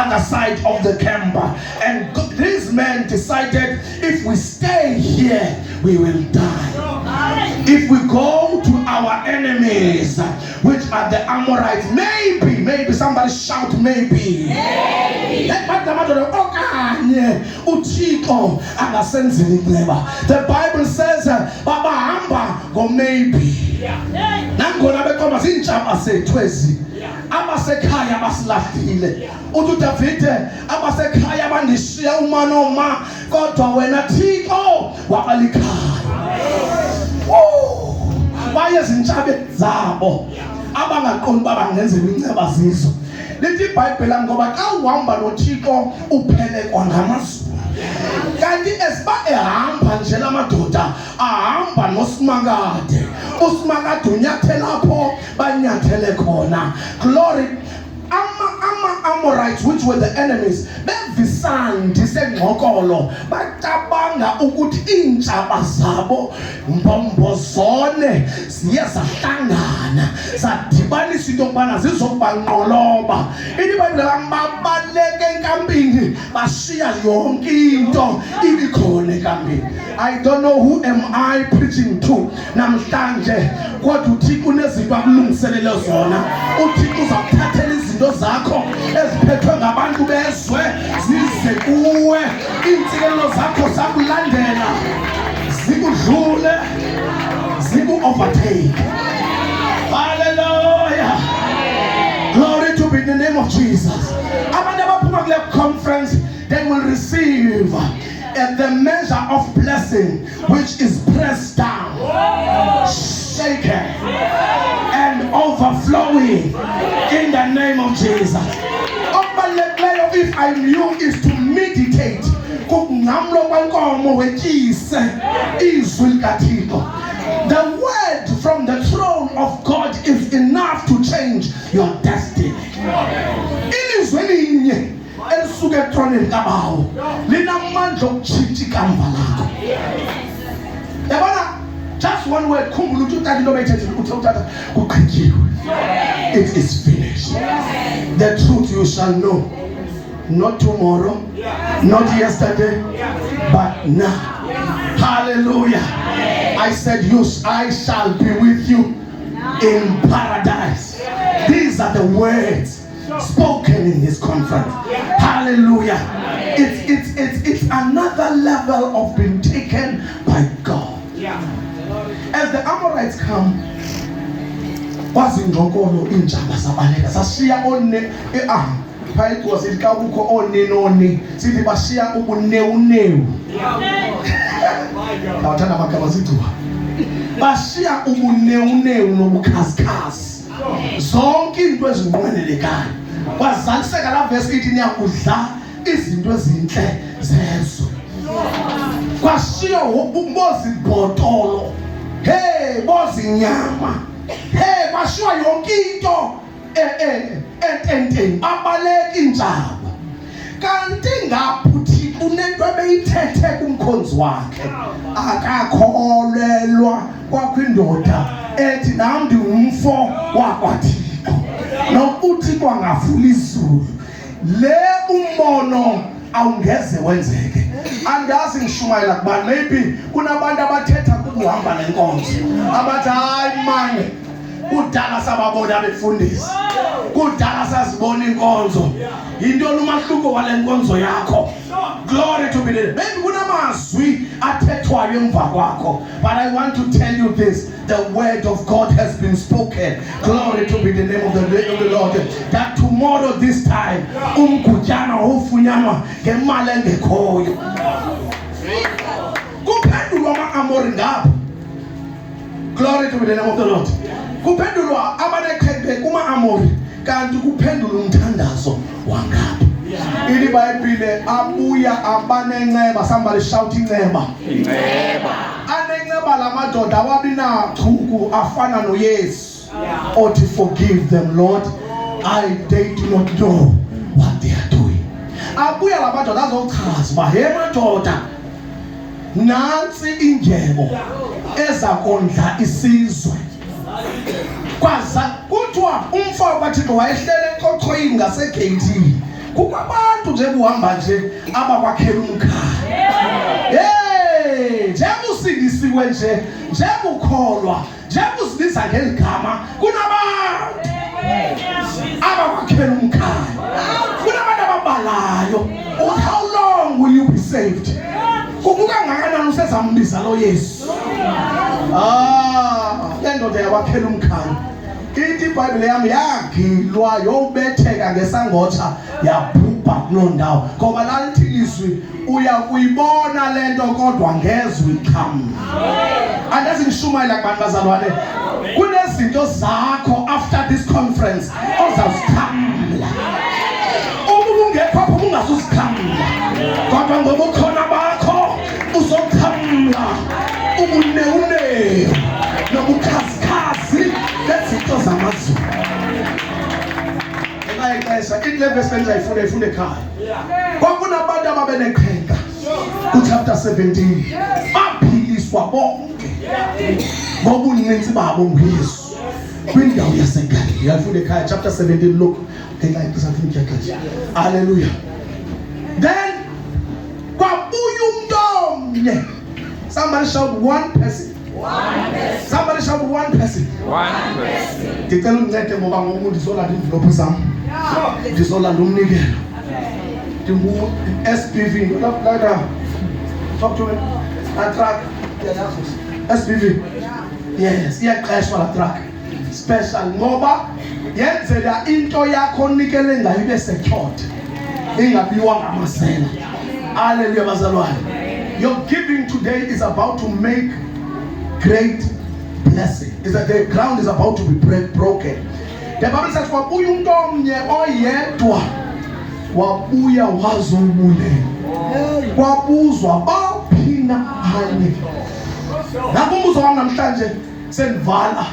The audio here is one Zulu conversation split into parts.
other side of the camp. And these men decided, if we stay here, we will die. If we go to our enemies, which are the Amorites, maybe somebody shout maybe. The Bible says, Baba Hamba go maybe. Nangona bekoma zinjaba sethwezi. Abasekhaya basilahlile. Uthi Davide abasekhaya bandishiya uma noma kodwa wena Thixo wabalikhaya. Bayezintshabe zabo abangaqondi babangenzela inceba zizo. Lithi iBhayibheli ngoba xa uhamba noThixo uphelekwa ngamazulu. Kanti esiba ehamba nje lamadoda ahamba noSimakade. USimakade unyathela lapho banyathele khona. Glory. Amorites, which were the enemies, bevisandi sengxokolo bacabanga ukuthi intshaba zabo mbombozone ziye zahlangana zadibanisa into yokubana zizobanqoloba. iBhayibheli babaleka enkampini bashiya yonke into ibikhona enkampini. I don't know who am I preaching to namhlanje, kodwa uThixo unezinto akulungiselele zona. uThixo uzakuthathela izinto zakho eziphethwe ngabantu bezwe zize kuwe, intsikelelo zakho zakulandela zikudlule ziku-overtake. Hallelujah. Glory to be the name of Jesus. Abantu abaphuma kule conference, they will receive the measure of blessing which is pressed down, shaken and overflowing in the name of Jesus. If I'm you is to meditate the word from the throne of God is enough to change your destiny. Just one word, it is finished. The truth you shall know, not tomorrow, not yesterday, but now. Hallelujah. I said, I shall be with you in paradise. These are the words spoken in this conference. Hallelujah. It's another level of being taken by God. As the Amorites come, bazingqokolo injaba zabaleka sashiya one phakathi kwasikabukho onenoni sithi bashiya ubunewunewu. Bathanda amagama siduwa. Bashiya ubunewunewu nobukhazikhazi. Zonke into ezinqwenelekayo. Kwazaliseka la verse ithi niyakudla izinto ezinhle zezwe. Kwashiya ubozi bhotolo. Hey, bozi nyama. Hey, bashiya yonke into abaleka injaba. Kanti ngaphuthi unento ebeyithethe kumkhonzi wakhe akakholelwa kwakwindoda ethi nami ndingumfo wakwaThixo nokuthi kwangavula izulu le umbono awungeze wenzeke. Andazi ngishumayela kuba maybe kunabantu abathetha kukuhamba nenkonzo abathi hayi manje kudala sababona befundisa, kudala sazibona inkonzo, into lumahluko wale nkonzo yakho. Glory to be the maybe kunamazwi athethwayo emva kwakho, but I want to tell you this, the word of God has been spoken. Glory to be the name of the Lord, that tomorrow this time umgutyana ufunyanwa ngemali engekhoyo. Kuphendulwa ama-Amori ngapha. Glory to be the name of the Lord. Kuphendulwa abanekhebe kuma-Amori kanti kuphendula umthandazo wangapha. iBhayibheli abuya abanenceba, somebody shout inceba. Inceba. Anenceba lamadoda awabinachuku afana noYesu. Othi forgive them Lord, they do not know what they are doing. Abuya lamadoda azochaza uba he madoda nansi indyebo ezakondla isizwe. Kwaza kuthiwa umfo kaThixo wayehlele enkochoyini ngasegeyithini kukabantu nje kuhamba nje abakwakhela umkhaya. Njengoba usindisiwe njengoba ukholwa, njengoba uzibiza ngeligama, kunabantu abakwakhela umkhaya. Kunabantu ababalayo. How long will you be saved? Kubuka ngakanani usezambiza lo Yesu? Le ndoda yakwakhela umkhaya. Ithi iBhayibheli yami yagilwa yobetheka ngesangotsha yabhubha kuloo ndawo. Ngoba lalithi ilizwi uyakuyibona lento kodwa ngezwe iqhamuka. Andazi ngishumayela kubantu bazalwane. Kunezinto zakho after this conference ozazikhamula. Uma ungekho apho ungazuzikhamula. Kodwa ngoba ukhona bakho uzokhamula. Ubunewune nobukhazikhazi lezinto zamazulu. Ixesha ile senza ifunde ekhaya. Kwakunabantu ababeneqhenga ku chapter 17 baphiliswa bonke ngobuncinci babo nguYesu kwindawo yaseGalile. Yafunde ekhaya chapter 17. Look, hallelujah. Then kwabuya umuntu omnye. Somebody shout one person. Somebody shout one person. Ndicela uncede ngoba ngoku ndizolanda envelope zam. Ndizolanda umnikelo. Ndingu SPV. Talk to me. A truck. SPV. Yes, iyaqeshwa la truck. Special ngoba yenzela into yakho onikele ngayo ibe secured. Ingabiwa ngamasela. Hallelujah bazalwane. Your giving today is about to make great blessing. Is that the ground is about to be broken. The Bible says wabuya umuntu omnye oyedwa wabuya wazobule. Kwabuzwa baphina hanye. Nakumbuzo wami namhlanje sendivala.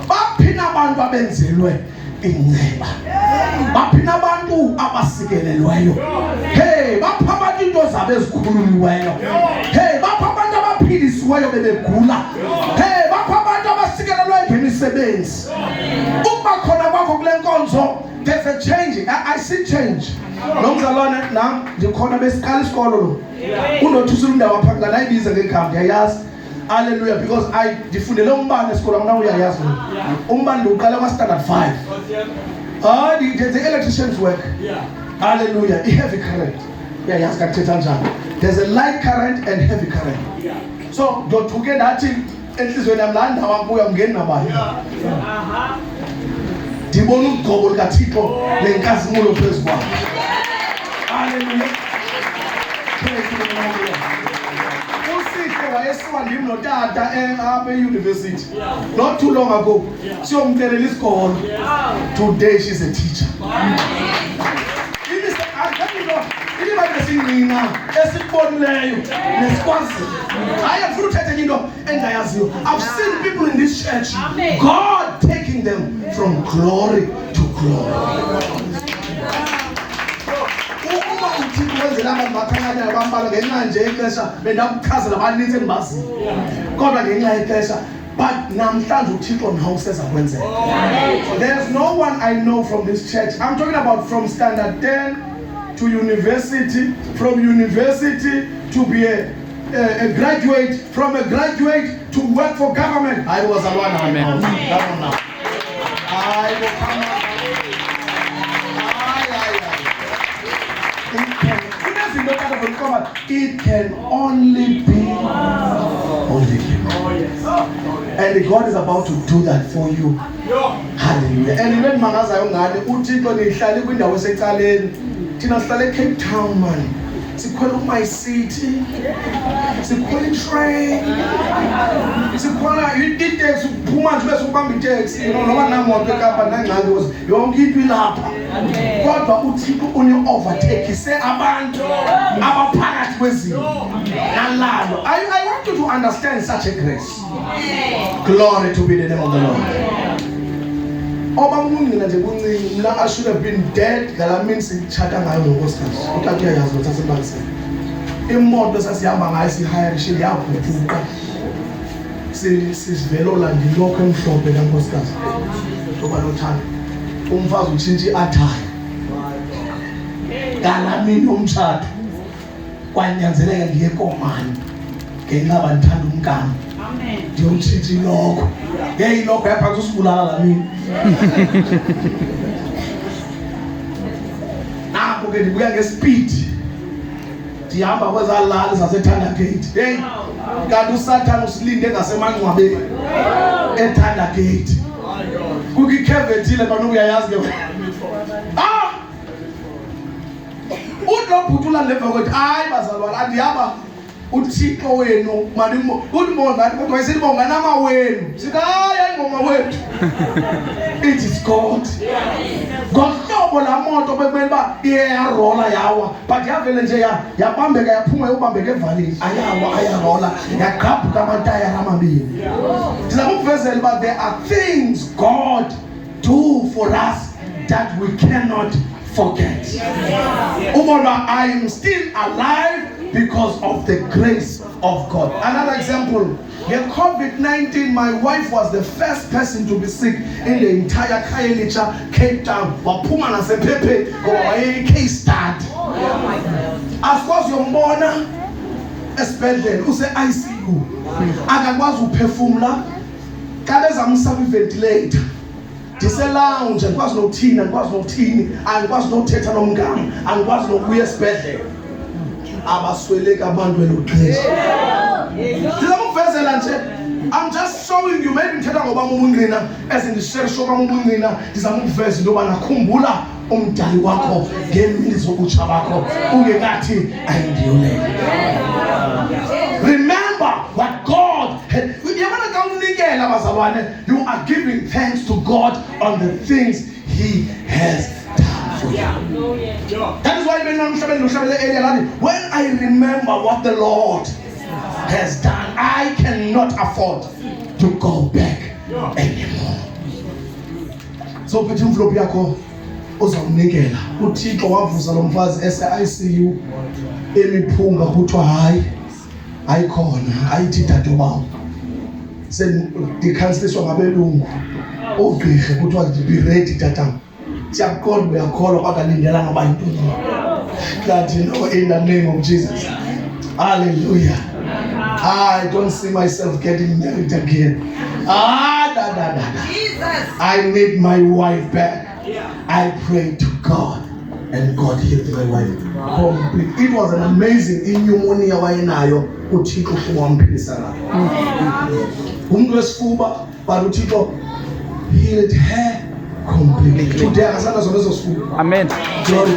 Baphina abantu abenzelwe inceba. Baphina abantu abasikelelweyo. Bapha abantu into zabo ezikhululiweyo. Bapha abantu abaphilisiweyo bebegula. Bapha abantu abasikelelweyo ngemisebenzi. Ukuba khona kwakho kule nkonzo, there's a change. I see change. Nomzalwane nami ndikhona besiqala isikolo lo. Unothusula indawo apha ngala ayibiza ngegama ndiyayazi. Hallelujah, because I ndifundele umbane esikolweni nawo uyayazi. Umbane uqala kwa standard 5. The electrician's work. Hallelujah, heavy current. Yayazi kathetha njani. There's a light current and heavy current. So ndothuke ndathi enhlizweni yami la ndawo akuya ngeni nabani. Ndibona ugqobo likaThixo lenkazimulo phezu kwakhe. Hallelujah. Wayesiwa ndim notata apha e-university not too long ago. Siyomcelela isikolo. Today she's a teacher. Imali esingqina esibonileyo nesikwazi. Hayi afuna uthethe into engayaziyo. I've seen people in this church, God taking them from glory to glory. Wenzela abantu bakhanya bambala ngenxa nje ixesha bendakuchazela abaninzi endibaziyo. Kodwa ngenxa ixesha but namhlanje uThixo nawo usezakwenzela. There's no one I know from this church. I'm talking about from standard 10 to university, from university to be a graduate, from a graduate to work for government. I was a one. Amen. Come on now. I will come on. It can only be Him. And God is about to do that for you. Hallelujah. And even mangazayo ngane uThixo nihlale kwindawo esecaleni. Thina sihlale eCape Town man. Sikhwela uMy City. Sikhwela itrain. Sikhwela itaxi uphuma nje bese ubamba itaxi. Noma namoto eKapa nangxaki yonke into ilapha. Kodwa uThixo uni-overtakise abantu abaphakathi kwezinto nalalo. I want you to understand such a grace. Glory to be the name of the Lord. Oba mungina nje kuncinci mina I should have been dead. Ngala means ichata ngayo ngonkosikazi. Uthatha uyayazi ukuthi asebalisele. Imoto sasihamba ngayo sihayishe yaguquka. Sivelo la ndilokho emhlophe kankosikazi. Ngoba lothanda. Umfazi utshintsha i-attire. ngalamini umshado kwanyanzeleka ngiye eKomani ngenxa bandithanda umkami. Amen. Ndiyomtshitha iloko. Iloko yaphansi usibulala lamini. Naku ke ndibuya ngespeed. Ndihamba kwezalali zaseThanda Gate. Kanti uSathane usilinde ngasemangcwabeni eThanda Gate. Kukho ikhevethi manje uyayazi ke. Udlobhutula levekwethu hayi bazalwane andihamba uThixo wenu manje udibonga kodwa wayesilibonga nama wenu sithi hayi ayingoma wethu it is God. Ngohlobo la moto bekumele ba iyarola yawa but yavele nje yabambeka yaphuma yobambeka evalini ayarola yaqhabuka amatayara amabili. Ndizakuvezela uba there are things God do for us that we cannot forget. I am still alive because of the grace of God. Another example, in COVID-19, my wife was the first person to be sick in the entire Khayelitsha, Cape Town. Wapuma na sepepe kwa case start. As course yombona esibhedlela use ICU. Akakwazi uphefumula. Kabeza msabi ventilator. Ndiselounge andikwazi nokuthina andikwazi nokuthetha nomngane andikwazi nokubuya esibhedlela abasweleka abantu eloxesha. Ndizamkuvezela nje I'm just showing you maybe ngithetha ngoba ubungqina ezindishare show kwami ubungqina ndizamkuveza into yoba nakhumbula umdali wakho ngeemini zobutsha bakho ungekathi ayindiyolele. Remember what God had. You are giving thanks to God on the things He has done for you. That is why when I remember what the Lord has done, I cannot afford to go back anymore. So phethe envelope yakho uzawunikela. uThixo wavusa lo mfazi ese-ICU emiphunga kuthiwa hayi ayikhona ayithi dadewabo ndikhanseliswa ngabelungu ogqirha kuthiwa be ready tatam. Siyakholwa uyakholwa kodwa lindela noba yintoni. That you know in the name of Jesus. Hallelujah. I don't see myself getting married again. Jesus. I need my wife back. I pray to God and God healed my wife completely. It was an amazing pneumonia wayenayo uThixo wamphilisa ngayo. Umuntu wesifuba but uThixo healed her completely. Today akasana zona ezo sifuba. Amen. Glory.